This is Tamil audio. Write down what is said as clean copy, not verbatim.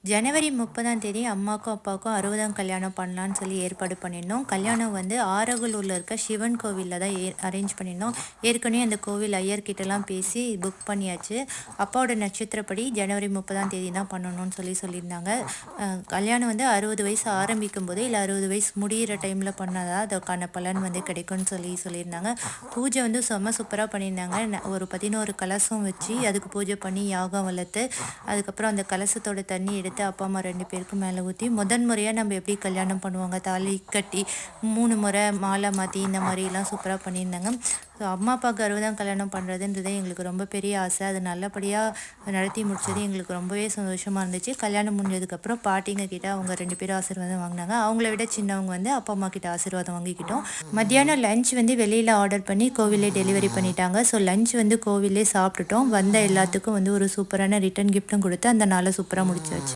ஜனவரி 30ஆம் தேதி அம்மாக்கும் அப்பாவுக்கும் 60ஆம் கல்யாணம் பண்ணலான்னு சொல்லி ஏற்பாடு பண்ணியிருந்தோம். கல்யாணம் வந்து ஆரகலூரில் இருக்க சிவன் கோவிலில் தான் அரேஞ்ச் பண்ணியிருந்தோம். ஏற்கனவே அந்த கோவில் ஐயர்கிட்டலாம் பேசி புக் பண்ணியாச்சு. அப்பாவோட நட்சத்திரப்படி ஜனவரி 30ஆம் தேதி தான் பண்ணணும்னு சொல்லியிருந்தாங்க. கல்யாணம் வந்து 60 வயசு ஆரம்பிக்கும் போது இல்லை 60 வயசு முடிகிற டைமில் பண்ணால் தான் அதுக்கான பலன் வந்து கிடைக்கும்னு சொல்லியிருந்தாங்க. பூஜை வந்து செம்ம சூப்பராக பண்ணியிருந்தாங்க. ஒரு 11 கலசம் வச்சு அதுக்கு பூஜை பண்ணி யாகம் வளர்த்து அதுக்கப்புறம் அந்த கலசத்தோட தண்ணி எடுத்து அப்பா அம்மா 2 பேருக்கும் மேலே ஊற்றி முறையாக நம்ம எப்படி கல்யாணம் பண்ணுவாங்க, தாலி கட்டி 3 முறை மாலை மாற்றி இந்த மாதிரிலாம் சூப்பராக பண்ணியிருந்தாங்க. ஸோ அம்மா அப்பாவுக்கு 60ஆம் கல்யாணம் பண்ணுறதுன்றது எங்களுக்கு ரொம்ப பெரிய ஆசை. அது நல்லபடியாக நடத்தி முடிச்சது எங்களுக்கு ரொம்பவே சந்தோஷமாக இருந்துச்சு. கல்யாணம் முடிஞ்சதுக்கப்புறம் பாட்டிங்க கிட்ட அவங்க 2 பேரும் ஆசீர்வாதம் வாங்கினாங்க. அவங்கள விட சின்னவங்க வந்து அப்பா அம்மா கிட்ட ஆசீர்வாதம் வாங்கிக்கிட்டோம். மத்தியானம் லஞ்ச் வந்து வெளியில் ஆர்டர் பண்ணி கோவிலே டெலிவரி பண்ணிட்டாங்க. ஸோ லஞ்ச் வந்து கோவிலே சாப்பிட்டுட்டோம். வந்த எல்லாத்துக்கும் வந்து ஒரு சூப்பரான ரிட்டன் கிஃப்ட்டும் கொடுத்து அந்த நாளை சூப்பராக முடிச்சாச்சு.